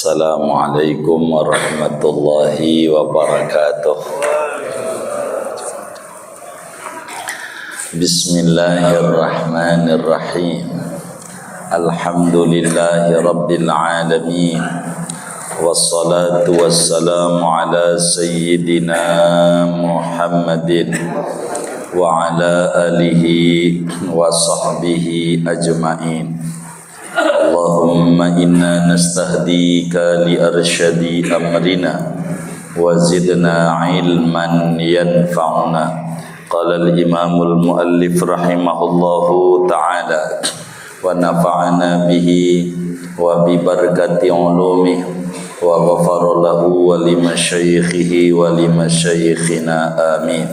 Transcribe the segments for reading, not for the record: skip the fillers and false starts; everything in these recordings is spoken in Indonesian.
Assalamualaikum warahmatullahi wabarakatuh. Bismillahirrahmanirrahim. Alhamdulillahi rabbil alamin. Wassalatu wassalamu ala sayyidina Muhammadin wa ala alihi wa sahbihi ajma'in. Allahumma inna nastahdika li arsyadi amrina wa zidna ilman yanfa'una. Qala al-imamul muallif rahimahullahu ta'ala wa nafa'ana bihi wa bi barakati ulumih wa ghafara lahu wa li masyayikhihi wa li masyayikhina amin.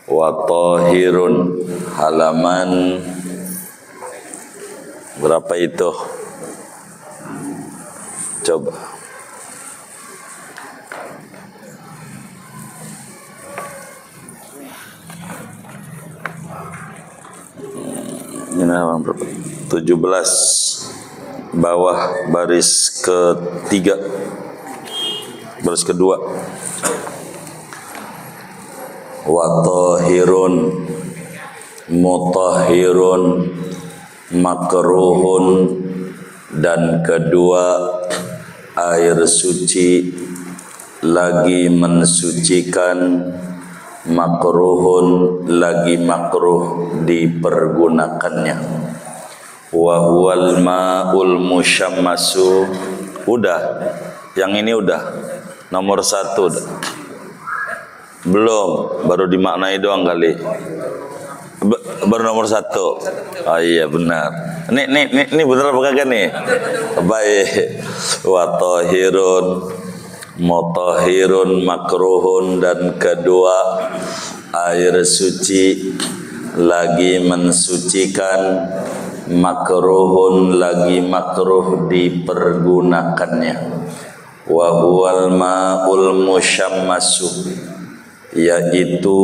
Wa tahirun, halaman berapa itu? Coba. Ini halaman berapa? 17 bawah baris ketiga, baris kedua. Wa tahirun, mutahhirun, makruhun, dan kedua air suci lagi mensucikan, makruhun lagi makruh dipergunakannya. Wa huwal ma'ul musyammasu. Udah, yang ini udah nomor 1 udah. Belum, baru dimaknai doang kali. Baru nomor 1. Oh iya benar. Ini benar apa kagak nih? Baik. Wa tahirun, mutahhirun, makruhun, dan kedua air suci lagi mensucikan, makruhun lagi makruh dipergunakannya. Wa huwal ma'ul musyammasu, yaitu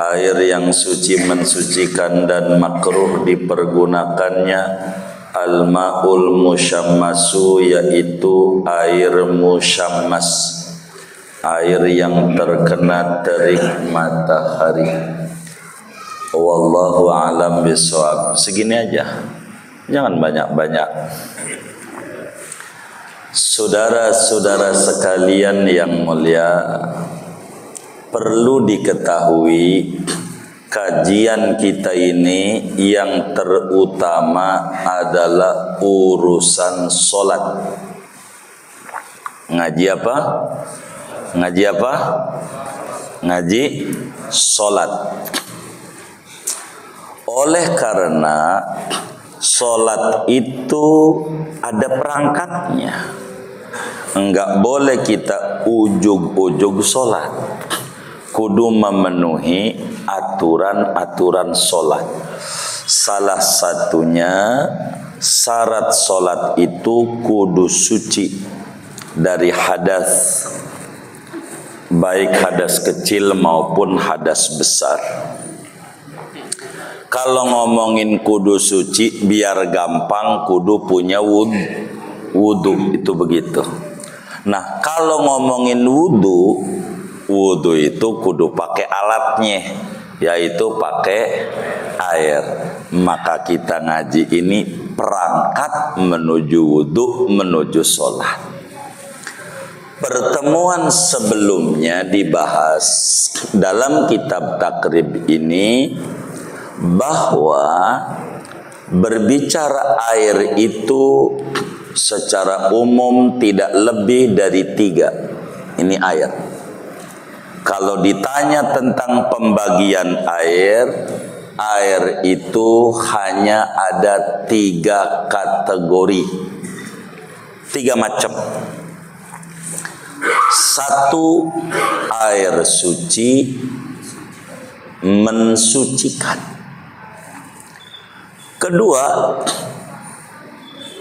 air yang suci mensucikan dan makruh dipergunakannya. Al-ma'ul musyammasu, yaitu air musyammas, air yang terkena terik matahari. Wallahu a'lam bishawab. Segini aja, jangan banyak-banyak. Saudara-saudara sekalian yang mulia, perlu diketahui kajian kita ini yang terutama adalah urusan solat. Ngaji apa? Ngaji apa? Ngaji solat. Oleh karena solat itu ada perangkatnya, enggak boleh kita ujug-ujug solat, kudu memenuhi aturan-aturan solat. Salah satunya syarat solat itu kudu suci dari hadas, baik hadas kecil maupun hadas besar. Kalau ngomongin kudu suci biar gampang, kudu punya wudu, itu begitu. Nah, kalau ngomongin wudu itu kudu pakai alatnya, yaitu pakai air. Maka kita ngaji ini perangkat menuju wudu, menuju sholat. Pertemuan sebelumnya dibahas dalam kitab takrib ini bahwa berbicara air itu secara umum tidak lebih dari 3. Ini air. Kalau ditanya tentang pembagian air itu hanya ada 3 kategori, 3 macam. 1, air suci mensucikan. Kedua,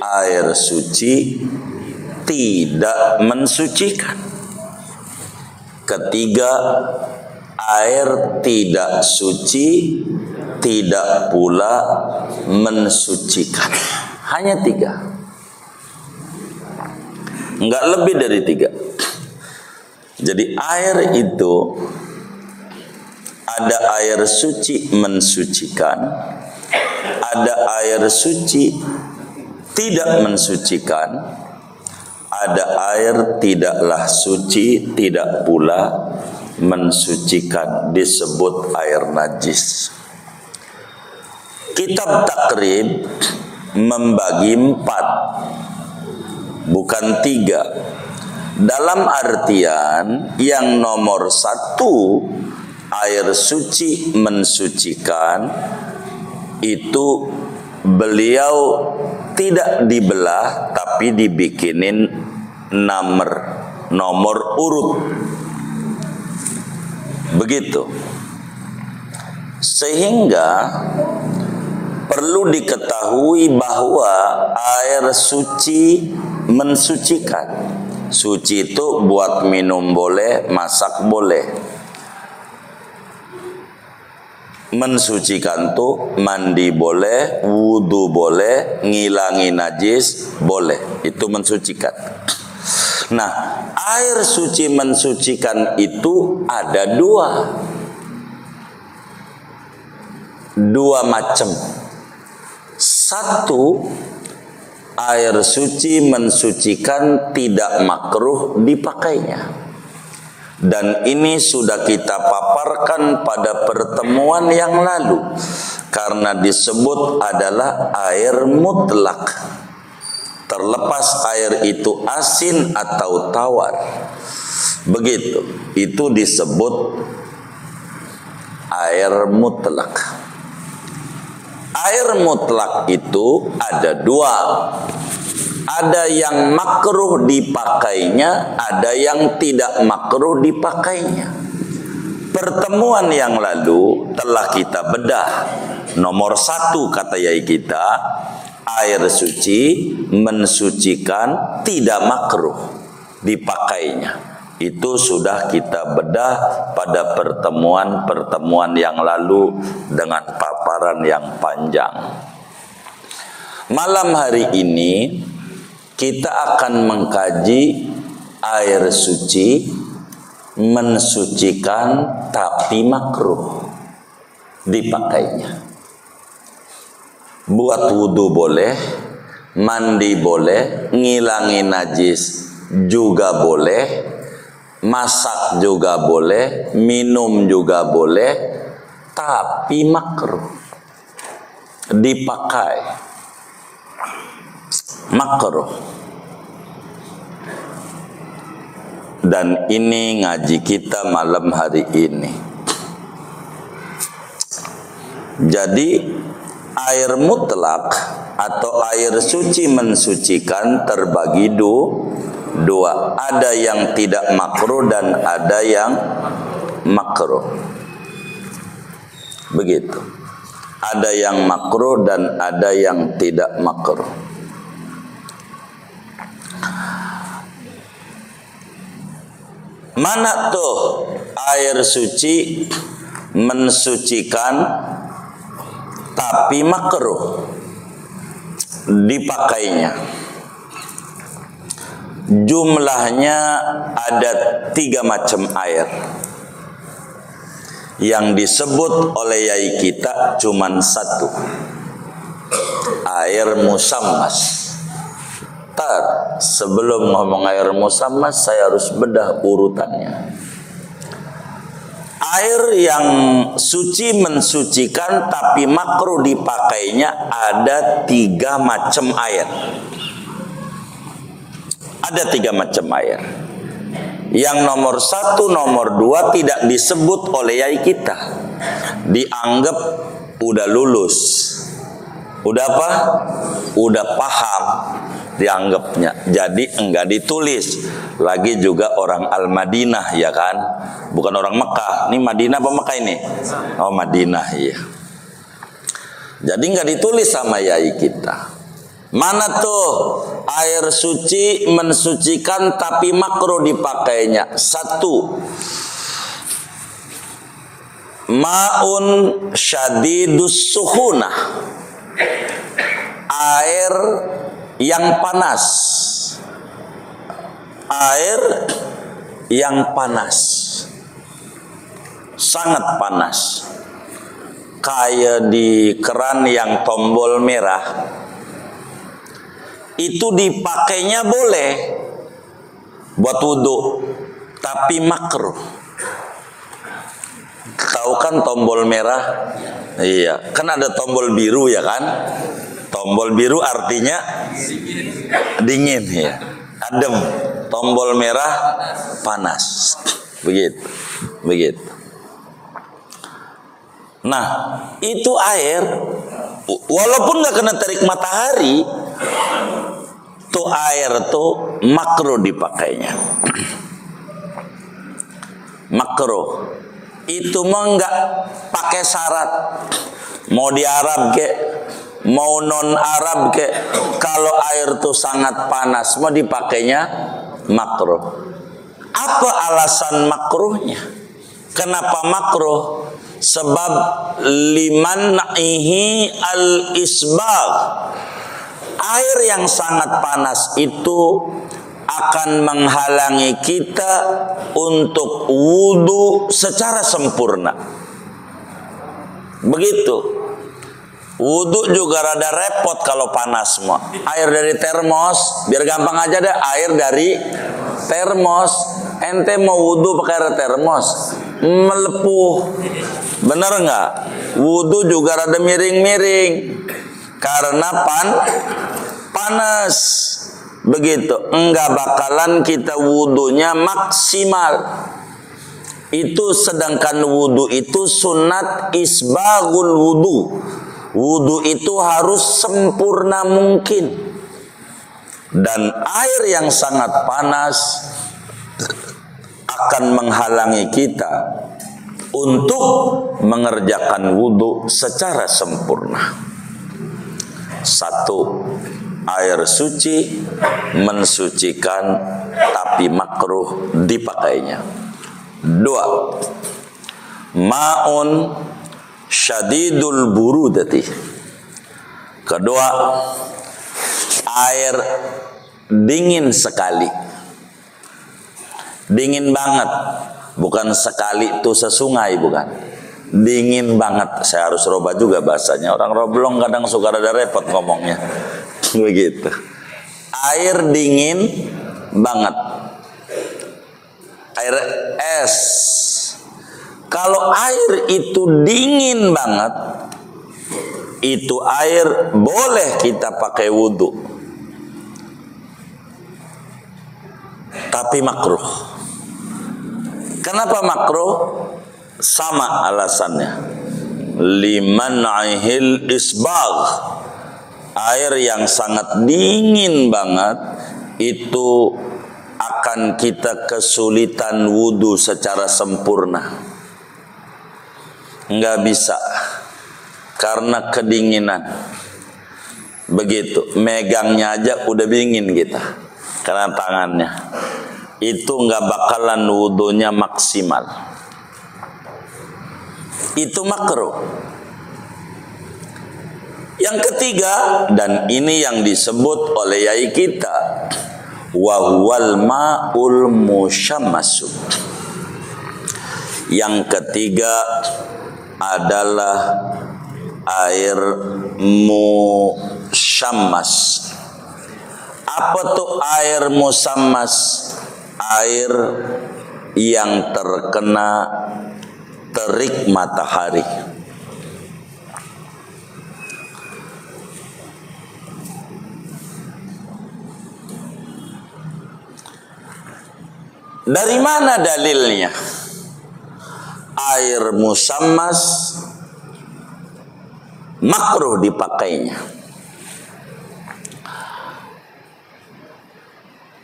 air suci tidak mensucikan. Ketiga, air tidak suci, tidak pula mensucikan. Hanya 3. Enggak lebih dari 3. Jadi air itu ada air suci mensucikan, ada air suci tidak mensucikan, ada air tidaklah suci, tidak pula mensucikan, disebut air najis. Kitab Takrib membagi 4, bukan 3. Dalam artian yang nomor 1, air suci mensucikan, itu beliau tidak dibelah tapi dibikinin nomor urut. Begitu. Sehingga perlu diketahui bahwa air suci mensucikan. Suci itu buat minum boleh, masak boleh. Mensucikan tuh mandi boleh, wudu boleh, ngilangi najis boleh. Itu mensucikan. Nah, air suci mensucikan itu ada 2 macam. 1, air suci mensucikan tidak makruh dipakainya. Dan ini sudah kita paparkan pada pertemuan yang lalu. Karena disebut adalah air mutlak. Terlepas air itu asin atau tawar. Begitu. Itu disebut air mutlak. Air mutlak itu ada 2. Ada yang makruh dipakainya, ada yang tidak makruh dipakainya. Pertemuan yang lalu telah kita bedah. Nomor 1 kata yai kita, air suci mensucikan tidak makruh dipakainya. Itu sudah kita bedah pada pertemuan-pertemuan yang lalu dengan paparan yang panjang. Malam hari ini kita akan mengkaji air suci mensucikan tapi makruh dipakainya. Buat wudu boleh, mandi boleh, ngilangi najis juga boleh, masak juga boleh, minum juga boleh, tapi makruh dipakai. Makruh. Dan ini ngaji kita malam hari ini. Jadi air mutlak atau air suci mensucikan terbagi 2. Ada yang tidak makruh dan ada yang makruh. Begitu. Ada yang makruh dan ada yang tidak makruh. Mana tuh air suci mensucikan tapi makruh dipakainya? Jumlahnya ada 3 macam air. Yang disebut oleh yai kita cuman 1. Air musammas. Sebelum ngomong air musammas, saya harus bedah urutannya. Air yang suci mensucikan tapi makruh dipakainya ada 3 macam air. Ada 3 macam air. Yang nomor 1, nomor 2 tidak disebut oleh yai kita. Dianggap udah lulus. Udah apa? Udah paham dianggapnya. Jadi enggak ditulis. Lagi juga orang Al-Madinah, ya kan? Bukan orang Mekah. Ini Madinah apa Mekah ini? Oh, Madinah, iya. Jadi enggak ditulis sama yai kita. Mana tuh air suci mensucikan tapi makruh dipakainya? 1. Ma'un syadidus suhunah. Air yang panas. air yang panas, sangat panas, kayak di keran yang tombol merah, itu dipakainya boleh buat wudhu, tapi makruh. Tahu kan tombol merah? Iya, kan ada tombol biru ya kan? Tombol biru artinya dingin ya, adem. Tombol merah panas. Begitu, begitu. Nah, itu air, walaupun nggak kena terik matahari, tuh air tuh makruh dipakainya. Makruh. Itu mah nggak pakai syarat. Mau di Arab ke, mau non Arab ke, kalau air tuh sangat panas, mau dipakainya makruh. Apa alasan makruhnya? Kenapa makruh? Sebab liman na'ihi al-isbagh. Air yang sangat panas itu akan menghalangi kita untuk wudhu secara sempurna. Begitu. Wudhu juga rada repot kalau panas semua. Air dari termos, biar gampang aja deh, air dari termos. Ente mau wudhu pakai air termos, melepuh. Bener nggak? Wudhu juga rada miring-miring karena panas. Begitu, enggak bakalan kita wudhunya maksimal. Itu sedangkan wudhu itu sunat isbaghul wudhu. Wudhu itu harus sempurna mungkin. Dan air yang sangat panas akan menghalangi kita untuk mengerjakan wudhu secara sempurna. Satu, air suci mensucikan tapi makruh dipakainya. Dua, ma'un syadidul burudati. Kedua, air dingin sekali, dingin banget, bukan sekali itu sesungai, bukan, dingin banget. Saya harus roba juga bahasanya, orang roblong kadang suka rada repot ngomongnya. Begitu, air dingin banget, air es. Kalau air itu dingin banget, itu air boleh kita pakai wudhu, tapi makruh. Kenapa makruh? Sama alasannya, liman aihil isbagh. Air yang sangat dingin banget itu akan kita kesulitan wudhu secara sempurna. Nggak bisa karena kedinginan. Begitu, megangnya aja udah dingin kita karena tangannya. Itu nggak bakalan wudhunya maksimal. Itu makruh. Yang ketiga, dan ini yang disebut oleh yai kita, wa huwal ma'ul musyammasu. Yang ketiga adalah air musyammas. Apa tuh air musyammas? Air yang terkena terik matahari. Dari mana dalilnya? Air musyammas makruh dipakainya.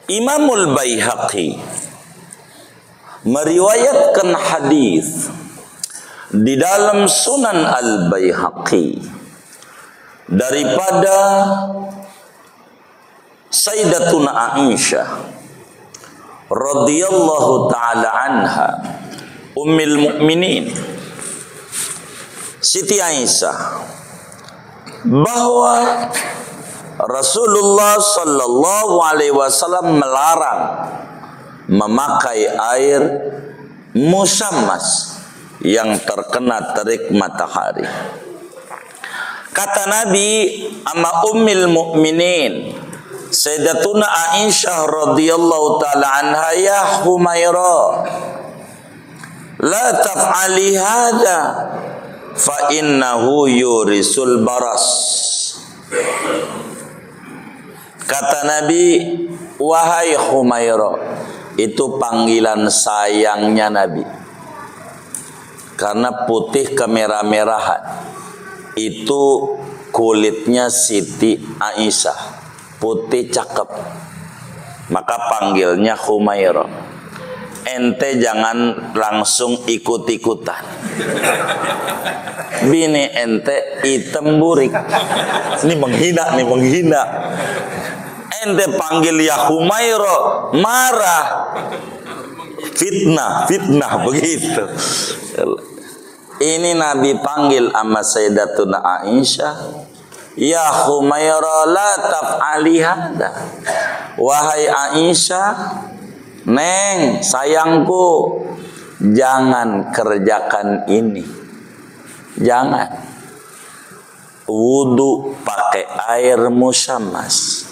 Imamul Baihaqi meriwayatkan hadis di dalam Sunan Al-Baihaqi daripada Sayyidatuna Aisyah radhiyallahu taala anha, Ummul Mukminin, Siti Aisyah, bahwa Rasulullah sallallahu alaihi wasallam melarang memakai air musammas yang terkena terik matahari. Kata Nabi ama ummil mukminin Sayyidatuna Aisyah radhiyallahu taala anha, ya Humaira, la taf'ali hadha fa innahu yurisul baras. Kata Nabi, wahai Humaira, itu panggilan sayangnya Nabi. Karena putih kemerah-merahan. Itu kulitnya Siti Aisyah, putih cakep. Maka panggilnya Humaira. Ente jangan langsung ikut-ikutan. Bini ente hitam burik. Ini menghina. Ente panggil ya Humaira, marah. Fitnah begitu. Ini Nabi panggil sama Sayyidatuna Aisyah, ya Humaira la taf'ali hadha. Wahai Aisyah, neng sayangku, jangan kerjakan ini. Jangan. Wudu pakai air musammas.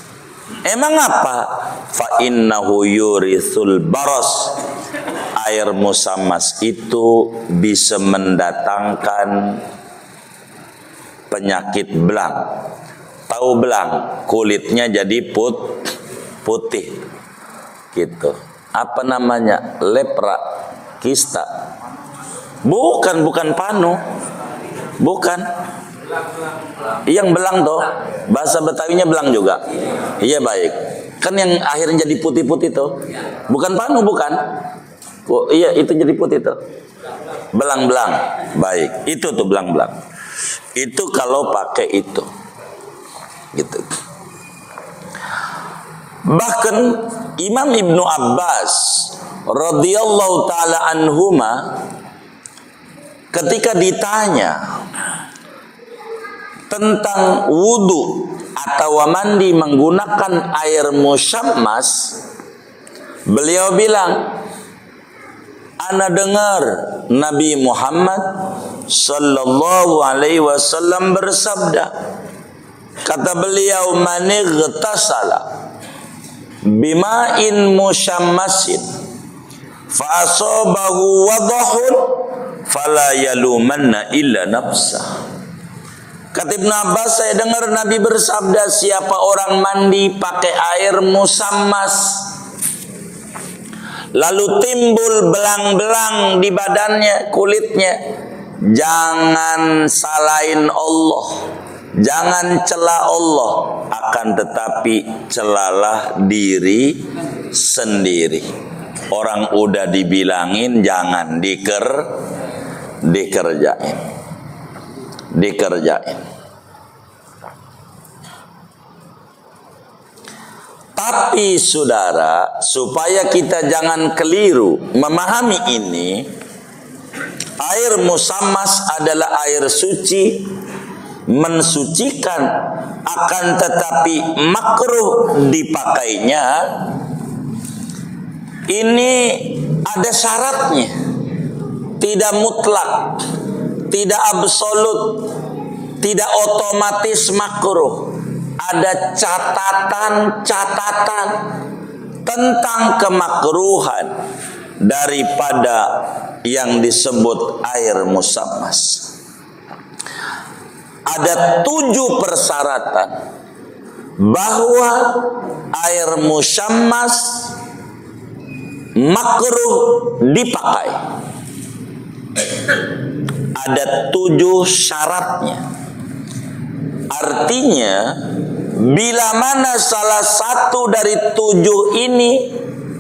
Emang apa? Fa innahu yurithul baras. Air musammas itu bisa mendatangkan penyakit belang. Tahu belang? Kulitnya jadi putih. Gitu. Apa namanya? Lepra, kista. Bukan panu. Bukan. Yang belang toh, bahasa Betawinya belang juga. Iya baik. Kan yang akhirnya jadi putih-putih toh. Bukan panu, bukan. Oh, iya itu jadi putih tuh. Belang-belang. Baik, itu tuh belang-belang. Itu kalau pakai itu. Gitu. Bahkan Imam Ibnu Abbas radhiyallahu taala anhuma ketika ditanya tentang wudu atau mandi menggunakan air musammas, beliau bilang, ana dengar Nabi Muhammad sallallahu alaihi wasallam bersabda, kata beliau, man ightasala bima'in musammasin fa asabahu wadahun fala yalumanna illa nafsah. Kata Ibnu Abbas, saya dengar Nabi bersabda, siapa orang mandi pakai air musammas lalu timbul belang-belang di badannya, kulitnya, jangan salahin Allah, jangan cela Allah, akan tetapi celalah diri sendiri. Orang udah dibilangin jangan dikerjain. Tapi saudara, supaya kita jangan keliru memahami ini, air musammas adalah air suci, mensucikan, akan tetapi makruh dipakainya. Ini ada syaratnya, tidak mutlak, tidak absolut, tidak otomatis makruh. Ada catatan-catatan tentang kemakruhan daripada yang disebut air musammas. Ada 7 persyaratan bahwa air musammas makruh dipakai. Ada 7 syaratnya. Artinya, bila mana salah satu dari 7 ini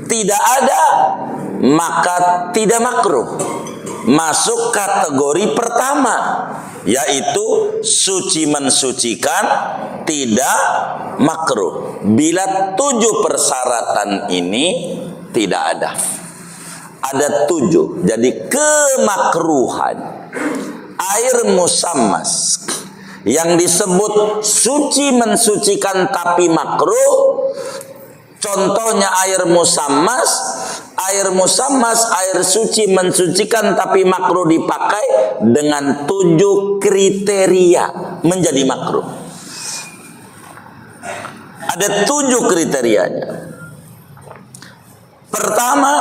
tidak ada, maka tidak makruh. Masuk kategori pertama, yaitu suci mensucikan, tidak makruh. Bila 7 persyaratan ini tidak ada. Ada 7. Jadi kemakruhan air musammas yang disebut suci mensucikan tapi makruh, contohnya air musammas Air musammas, air suci mensucikan tapi makruh dipakai dengan 7 kriteria menjadi makruh. Ada 7 kriterianya. Pertama,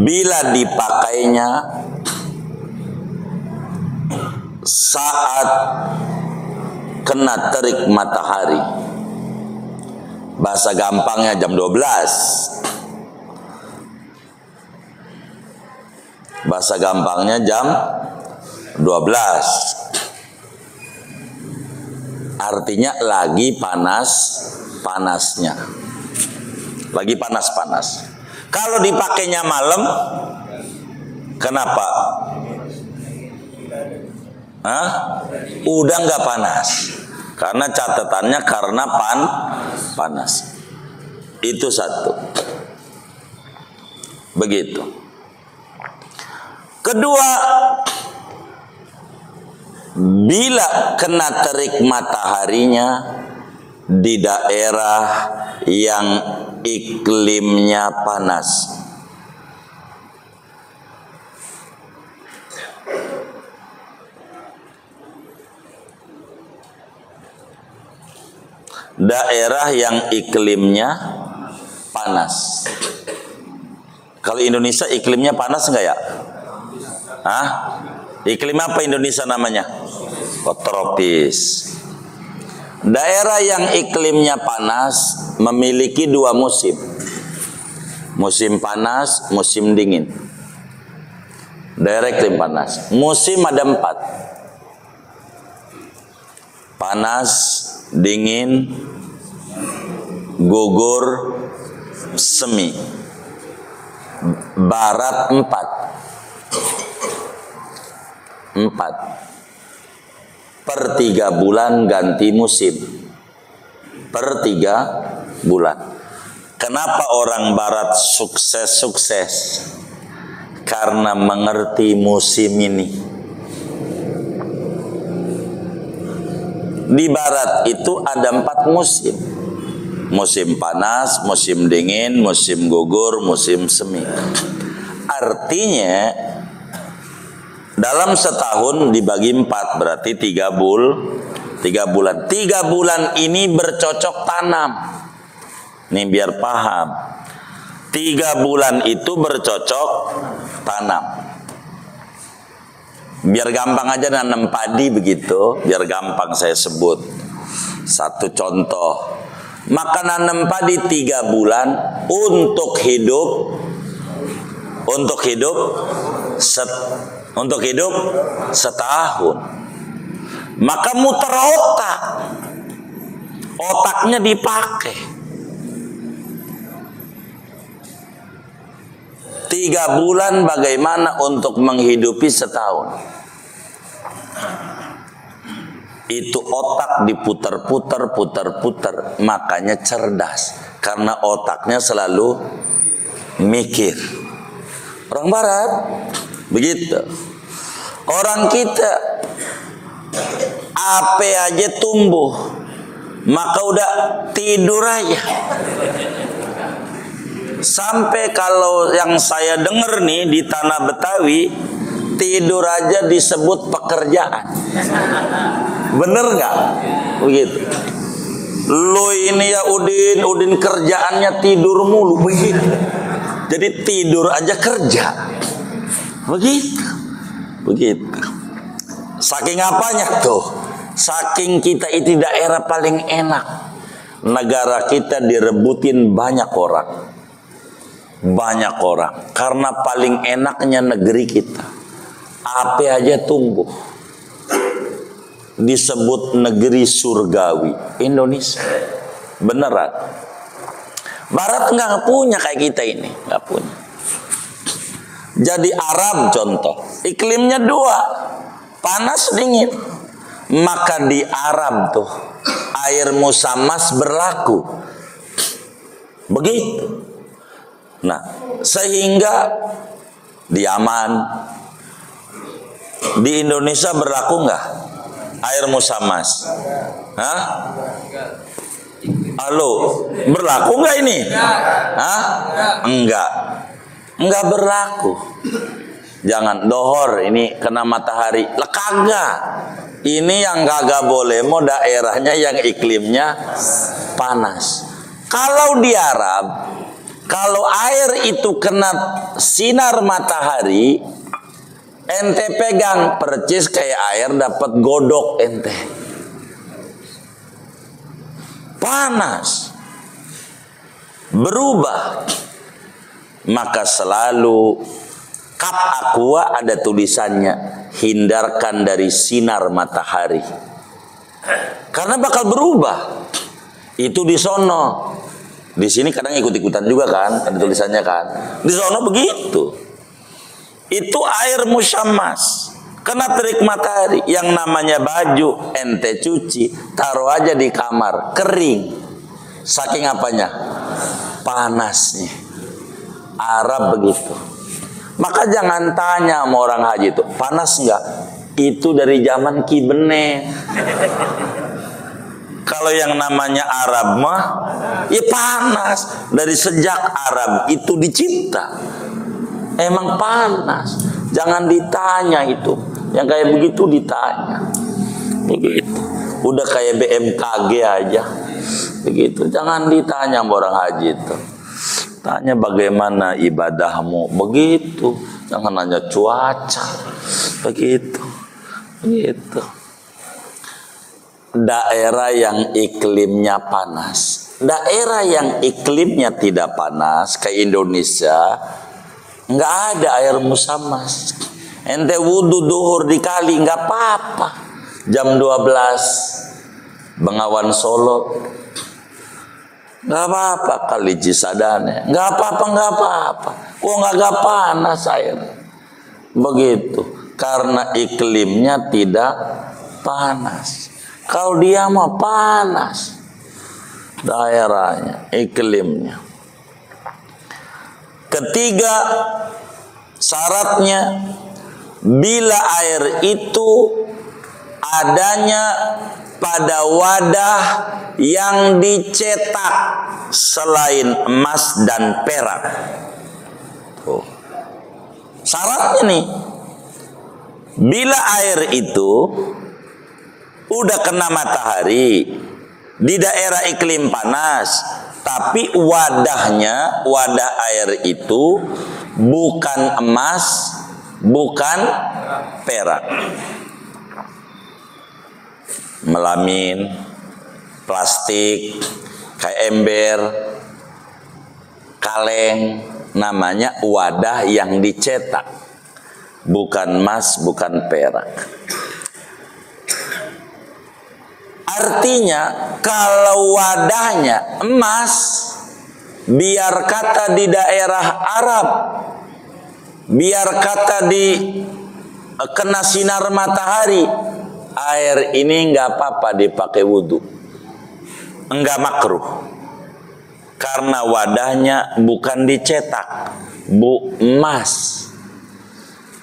bila dipakainya saat kena terik matahari. Bahasa gampangnya jam 12. Bahasa gampangnya jam 12. Artinya lagi panas-panasnya. Lagi panas-panas. Kalau dipakainya malam, kenapa? Hah? Udah nggak panas. Karena catatannya karena panas. Itu satu. Begitu. Kedua, bila kena terik mataharinya di daerah yang iklimnya panas. Daerah yang iklimnya panas. Kalau Indonesia iklimnya panas enggak ya? Hah? Iklim apa Indonesia namanya? Tropis. Daerah yang iklimnya panas memiliki 2 musim. Musim panas, musim dingin. Daerah iklim panas. Musim ada 4. Panas, dingin, gugur, semi. Barat 4. Per 3 bulan ganti musim. Per 3 bulan. Kenapa orang barat sukses? Karena mengerti musim ini. Di barat itu ada 4 musim. Musim panas, musim dingin, musim gugur, musim semi. Artinya dalam setahun dibagi 4 berarti 3 bulan. 3 bulan ini bercocok tanam. Nih biar paham. 3 bulan itu bercocok tanam. Biar gampang aja nanam padi begitu, biar gampang saya sebut. Satu contoh. Maka nanam padi 3 bulan untuk hidup setahun. Maka muter otak. Otaknya dipakai. 3 bulan bagaimana untuk menghidupi setahun. Itu otak diputar-putar, putar-putar. Makanya cerdas. Karena otaknya selalu mikir. Orang barat begitu. Orang kita apa aja tumbuh, maka udah tidur aja. Sampai kalau yang saya dengar nih di tanah Betawi, tidur aja disebut pekerjaan. Bener nggak? Begitu. Lo ini ya Udin kerjaannya tidur mulu begitu. Jadi tidur aja kerja. Begitu. Saking apanya tuh? Saking kita itu daerah paling enak. Negara kita direbutin banyak orang. Karena paling enaknya negeri kita. Apa aja tumbuh. Disebut negeri surgawi. Indonesia. Beneran. Barat nggak punya kayak kita ini. Nggak punya. Jadi Arab contoh. Iklimnya 2. Panas dingin. Maka di Arab tuh. Air musammas berlaku. Begitu. Nah, sehingga di Yaman, di Indonesia berlaku nggak air musammas? Hah? Halo, berlaku nggak ini? Hah? Enggak berlaku. Jangan dohor ini kena matahari. Kagak. Ini yang kagak boleh mau daerahnya yang iklimnya panas. Kalau di Arab, kalau air itu kena sinar matahari, ente pegang percis kayak air dapat godok ente. Panas. Berubah. Maka selalu kap aqua ada tulisannya, hindarkan dari sinar matahari. Karena bakal berubah. Itu di sono. Di sini kadang ikut-ikutan juga kan, ada tulisannya kan. Di sono begitu. Itu air musyammas. Kena terik matahari, yang namanya baju ente cuci, taruh aja di kamar, kering. Saking apanya? Panasnya. Arab begitu. Maka jangan tanya sama orang haji itu, panas enggak? Itu dari zaman Ki Bene. Kalau yang namanya Arab mah, ya panas. Dari sejak Arab itu dicipta, emang panas. Jangan ditanya itu. Yang kayak begitu ditanya. Begitu. Udah kayak BMKG aja. Begitu. Jangan ditanya sama orang haji itu. Tanya bagaimana ibadahmu. Begitu. Jangan nanya cuaca. Begitu. Begitu. Daerah yang iklimnya panas. Daerah yang iklimnya tidak panas kayak Indonesia, nggak ada air musammas. Ente wudhu duhur di kali nggak apa-apa. Jam 12 Bengawan Solo nggak apa-apa, kali Cisadane nggak apa-apa. Kok nggak panas air? Begitu, karena iklimnya tidak panas. Kalau dia mah panas daerahnya, iklimnya. Ketiga syaratnya, bila air itu adanya pada wadah yang dicetak selain emas dan perak. Tuh. Syaratnya nih, bila air itu udah kena matahari di daerah iklim panas, tapi wadahnya, wadah air itu bukan emas, bukan perak. Melamin, plastik, kayak ember, kaleng, namanya wadah yang dicetak, bukan emas, bukan perak. Artinya kalau wadahnya emas, biar kata di daerah Arab, biar kata di kena sinar matahari, air ini nggak apa-apa dipakai wudhu, enggak makruh, karena wadahnya bukan dicetak, emas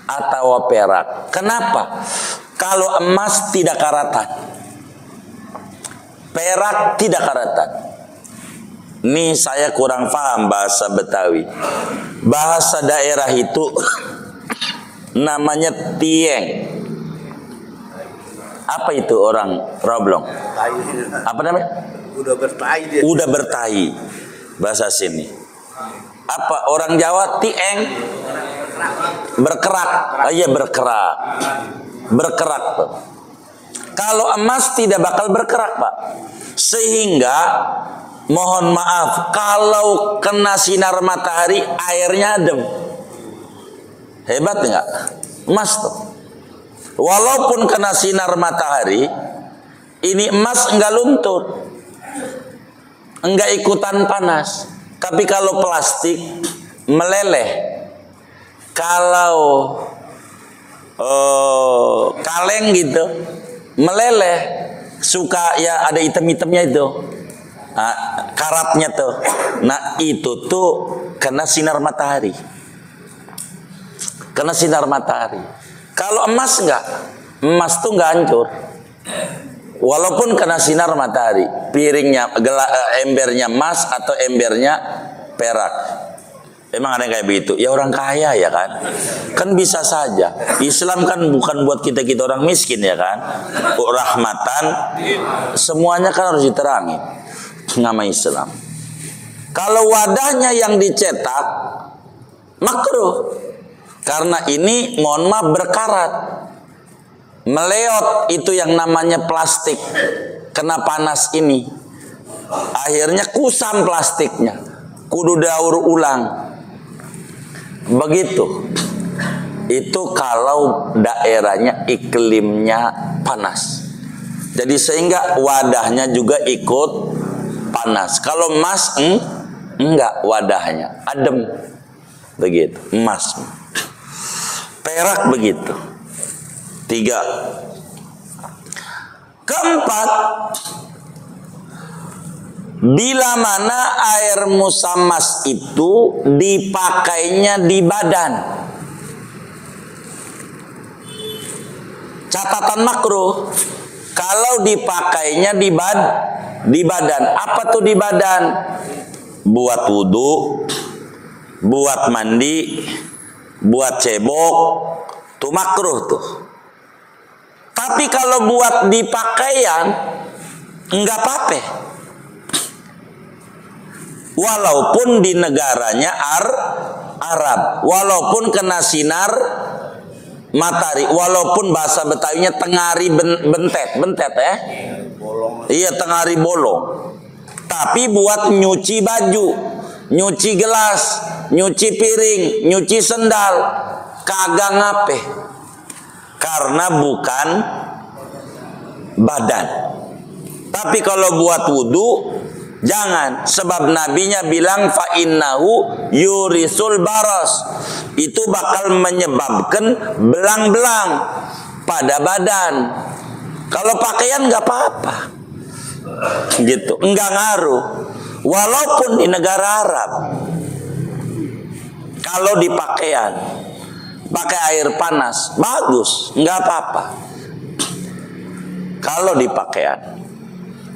atau perak. Kenapa? Kalau emas tidak karatan, perak tidak karatan. Ini saya kurang paham bahasa Betawi. Bahasa daerah itu namanya tieng. Apa itu orang Roblong? Apa namanya? Udah bertahi dia. Udah bertahi. Bahasa sini. Apa orang Jawa tieng? Berkerak. Oh iya, berkerak. Berkerak tuh. Kalau emas tidak bakal berkerak, Pak. Sehingga mohon maaf, kalau kena sinar matahari airnya adem. Hebat enggak? Emas tuh. Walaupun kena sinar matahari, ini emas enggak luntur, enggak ikutan panas. Tapi kalau plastik meleleh. Kalau kaleng gitu meleleh, suka ya ada item-itemnya itu, karatnya tuh. Nah itu tuh kena sinar matahari, kena sinar matahari. Kalau emas enggak, emas tuh enggak hancur, Walaupun kena sinar matahari, piringnya, embernya emas atau embernya perak. Emang ada yang kayak begitu? Ya orang kaya ya kan? Kan bisa saja. Islam kan bukan buat kita-kita orang miskin ya kan? Rahmatan, semuanya kan harus diterangi. Nama Islam. Kalau wadahnya yang dicetak, makruh. Karena ini mohon maaf berkarat. Meleot itu yang namanya plastik. Kena panas ini. Akhirnya kusam plastiknya. Kudu daur ulang. Begitu. Itu kalau daerahnya iklimnya panas. Jadi sehingga wadahnya juga ikut panas. Kalau emas enggak, wadahnya adem. Begitu. Emas. Perak begitu. 3. Keempat, bila mana air musammas itu dipakainya di badan. Catatan makruh. Kalau dipakainya di badan. Apa tuh di badan? Buat wudhu, buat mandi, buat cebok, tuh makruh tuh. Tapi kalau buat di pakaian enggak apa-apa. Walaupun di negaranya Arab, walaupun kena sinar matahari, walaupun bahasa Betawinya tengari bentet ya. Iya, tengari bolong. Tapi buat nyuci baju, nyuci gelas, nyuci piring, nyuci sendal, kagak ngape. Karena bukan badan. Tapi kalau buat wudhu jangan, sebab nabinya bilang fa innahu yurisul baras. Itu bakal menyebabkan belang-belang pada badan. Kalau pakaian nggak apa-apa. Gitu, enggak ngaruh. Walaupun di negara Arab. Kalau di pakaian pakai air panas bagus, enggak apa-apa. Kalau di pakaian.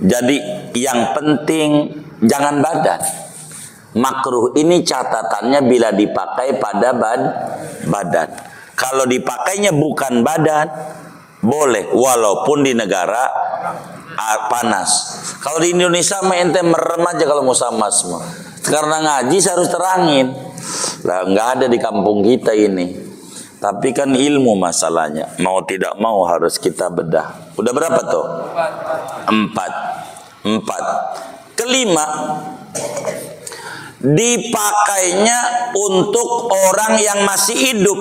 Jadi yang penting jangan badan. Makruh ini catatannya bila dipakai pada badan. Kalau dipakainya bukan badan, boleh walaupun di negara panas. Kalau di Indonesia mah ente merem aja kalau mau sama semua. Karena ngaji saya harus terangin. Lah nggak ada di kampung kita ini. Tapi kan ilmu masalahnya. Mau tidak mau harus kita bedah. Udah berapa tuh? 4. Kelima, dipakainya untuk orang yang masih hidup.